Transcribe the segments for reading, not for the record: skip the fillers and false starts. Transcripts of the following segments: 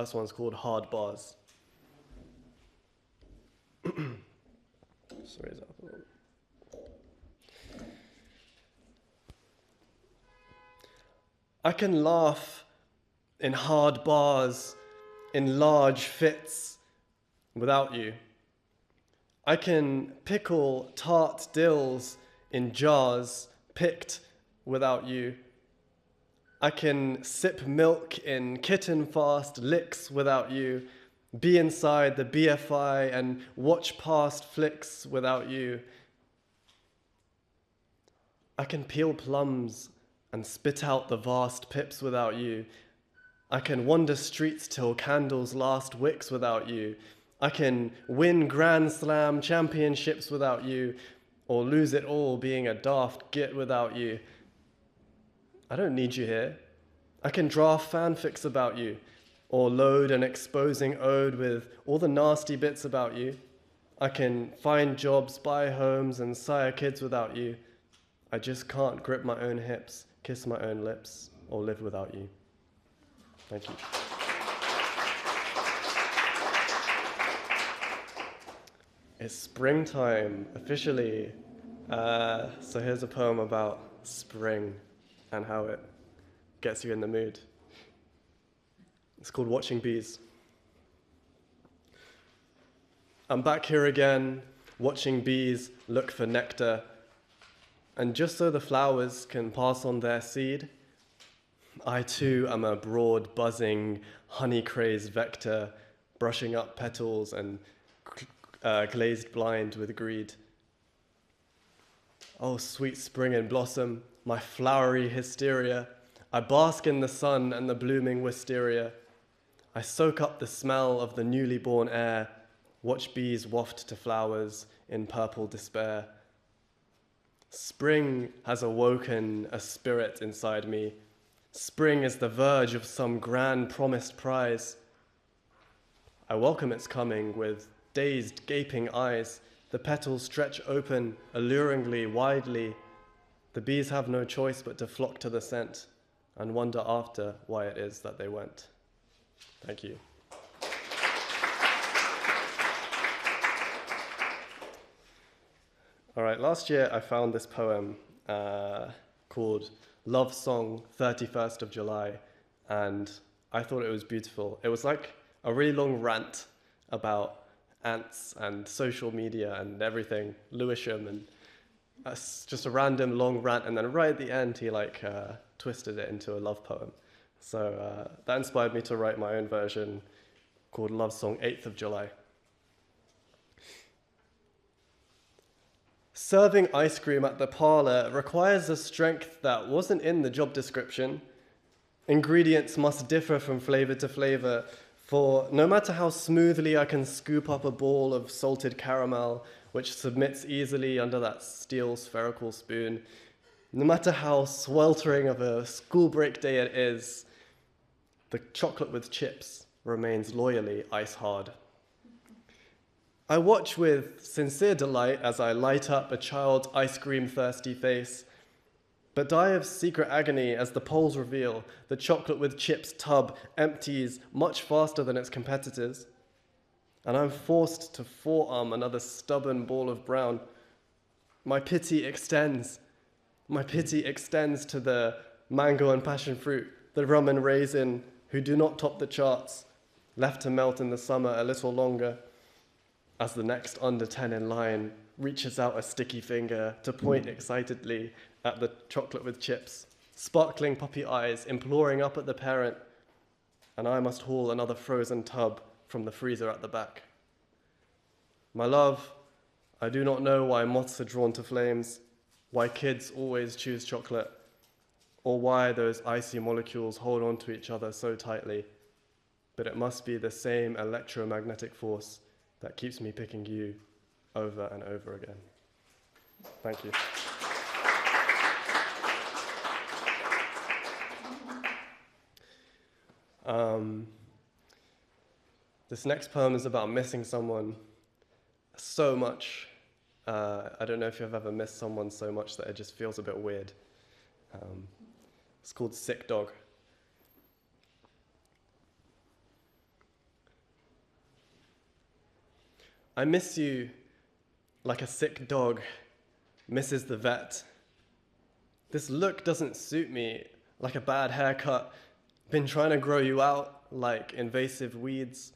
first one's called Hard Bars. Sorry, is that up a little? I can laugh in hard bars, in large fits, without you. I can pickle tart dills in jars, picked without you. I can sip milk in kitten-fast licks without you, be inside the BFI and watch past flicks without you. I can peel plums and spit out the vast pips without you. I can wander streets till candles last wicks without you. I can win Grand Slam championships without you, or lose it all being a daft git without you. I don't need you here. I can draft fanfics about you, or load an exposing ode with all the nasty bits about you. I can find jobs, buy homes, and sire kids without you. I just can't grip my own hips, kiss my own lips, or live without you. Thank you. It's springtime, officially. So here's a poem about spring and how it gets you in the mood. It's called Watching Bees. I'm back here again, watching bees look for nectar. And just so the flowers can pass on their seed, I too am a broad, buzzing, honey-crazed vector, brushing up petals and glazed blind with greed. Oh, sweet spring in blossom, my flowery hysteria. I bask in the sun and the blooming wisteria. I soak up the smell of the newly born air, watch bees waft to flowers in purple despair. Spring has awoken a spirit inside me. Spring is the verge of some grand promised prize. I welcome its coming with dazed, gaping eyes. The petals stretch open, alluringly, widely. The bees have no choice but to flock to the scent and wonder after why it is that they went. Thank you. All right, last year I found this poem called Love Song 31st of July, and I thought it was beautiful. It was like a really long rant about ants and social media and everything, Lewisham, and just a random long rant, and then right at the end he twisted it into a love poem. So that inspired me to write my own version called Love Song 8th of July. Serving ice cream at the parlor requires a strength that wasn't in the job description. Ingredients must differ from flavor to flavor, for no matter how smoothly I can scoop up a ball of salted caramel, which submits easily under that steel spherical spoon, no matter how sweltering of a school break day it is, the chocolate with chips remains loyally ice hard. I watch with sincere delight as I light up a child's ice cream thirsty face, but die of secret agony as the polls reveal the chocolate with chips tub empties much faster than its competitors, and I'm forced to forearm another stubborn ball of brown. My pity extends to the mango and passion fruit, the rum and raisin, who do not top the charts, left to melt in the summer a little longer, as the next under 10 in line reaches out a sticky finger to point excitedly at the chocolate with chips, sparkling puppy eyes imploring up at the parent, and I must haul another frozen tub from the freezer at the back. My love, I do not know why moths are drawn to flames, why kids always choose chocolate, or why those icy molecules hold on to each other so tightly, but it must be the same electromagnetic force that keeps me picking you over and over again. Thank you. This next poem is about missing someone so much. I don't know if you've ever missed someone so much that it just feels a bit weird. It's called Sick Dog. I miss you like a sick dog misses the vet. This look doesn't suit me like a bad haircut. Been trying to grow you out like invasive weeds,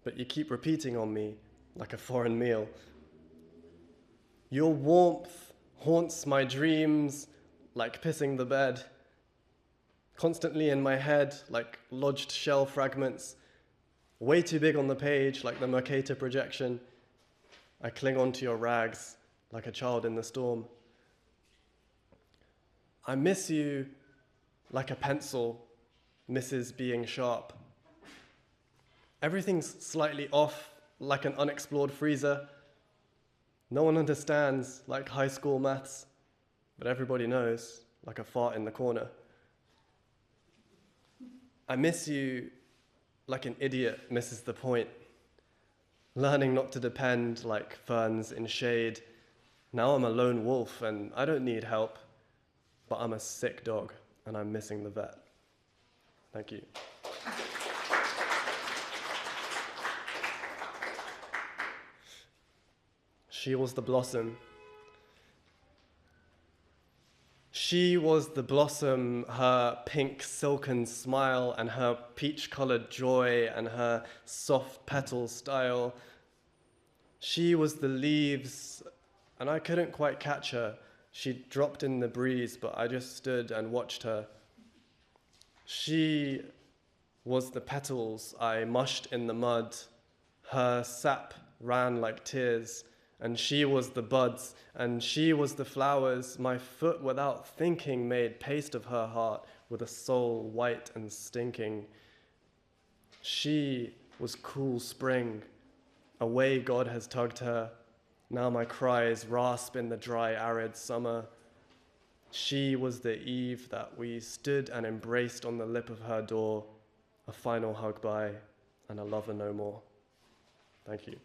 but you keep repeating on me like a foreign meal. Your warmth haunts my dreams like pissing the bed. Constantly in my head like lodged shell fragments. Way too big on the page like the Mercator projection. I cling onto your rags like a child in the storm. I miss you like a pencil misses being sharp. Everything's slightly off like an unexplored freezer. No one understands like high school maths, but everybody knows like a fart in the corner. I miss you like an idiot misses the point. Learning not to depend like ferns in shade. Now I'm a lone wolf and I don't need help, but I'm a sick dog and I'm missing the vet. Thank you. She was the blossom. She was the blossom, her pink silken smile and her peach-colored joy and her soft petal style. She was the leaves, and I couldn't quite catch her. She dropped in the breeze, but I just stood and watched her. She was the petals I mushed in the mud. Her sap ran like tears. And she was the buds, and she was the flowers. My foot, without thinking, made paste of her heart with a soul white and stinking. She was cool spring. Away God has tugged her. Now my cries rasp in the dry, arid summer. She was the eve that we stood and embraced on the lip of her door. A final hug by, and a lover no more. Thank you.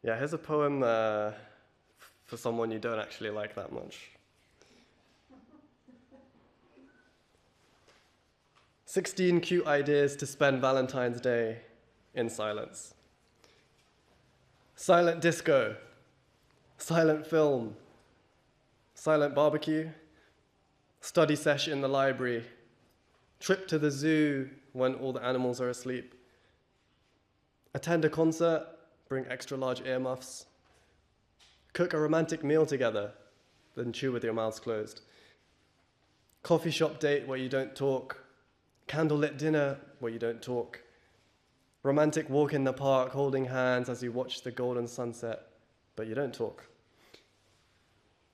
Yeah, here's a poem for someone you don't actually like that much. 16 cute ideas to spend Valentine's Day in silence. Silent disco, silent film, silent barbecue, study sesh in the library, trip to the zoo when all the animals are asleep, attend a concert, bring extra large earmuffs, cook a romantic meal together, then chew with your mouths closed, coffee shop date where you don't talk, candlelit dinner where you don't talk, romantic walk in the park holding hands as you watch the golden sunset, but you don't talk,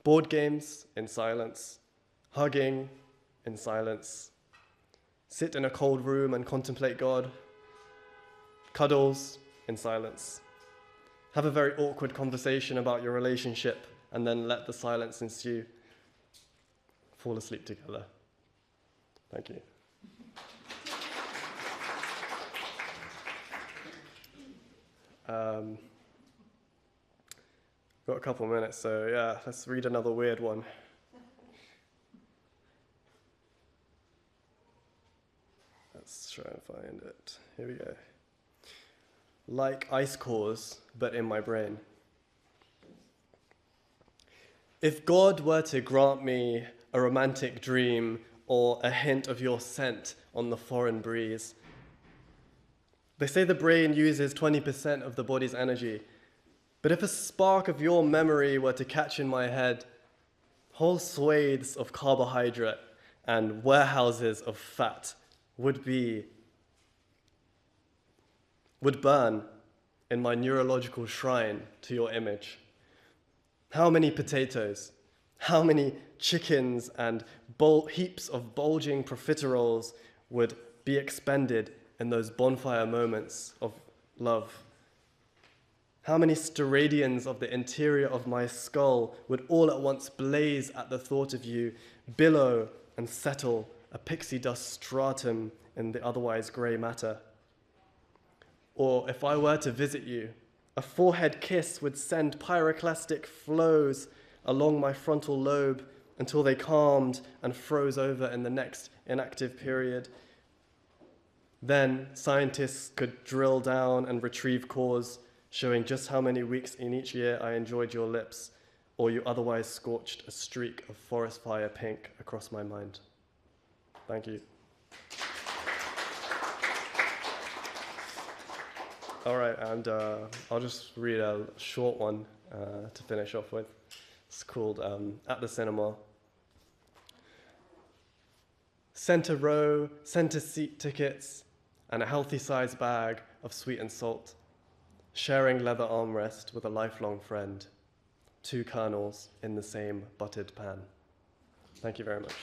board games in silence, hugging in silence, sit in a cold room and contemplate God, cuddles in silence. Have a very awkward conversation about your relationship and then let the silence ensue. Fall asleep together. Thank you. Got a couple minutes, so yeah, let's read another weird one. Let's try and find it. Here we go. Like ice cores, but in my brain. If God were to grant me a romantic dream or a hint of your scent on the foreign breeze, they say the brain uses 20% of the body's energy, but if a spark of your memory were to catch in my head, whole swathes of carbohydrate and warehouses of fat would burn in my neurological shrine to your image. How many potatoes, how many chickens and heaps of bulging profiteroles would be expended in those bonfire moments of love? How many steradians of the interior of my skull would all at once blaze at the thought of you, billow and settle a pixie dust stratum in the otherwise grey matter? Or if I were to visit you, a forehead kiss would send pyroclastic flows along my frontal lobe until they calmed and froze over in the next inactive period. Then scientists could drill down and retrieve cores, showing just how many weeks in each year I enjoyed your lips, or you otherwise scorched a streak of forest fire pink across my mind. Thank you. All right, and I'll just read a short one to finish off with. It's called At the Cinema. Center row, center seat tickets, and a healthy-sized bag of sweet and salt. Sharing leather armrest with a lifelong friend. 2 kernels in the same buttered pan. Thank you very much.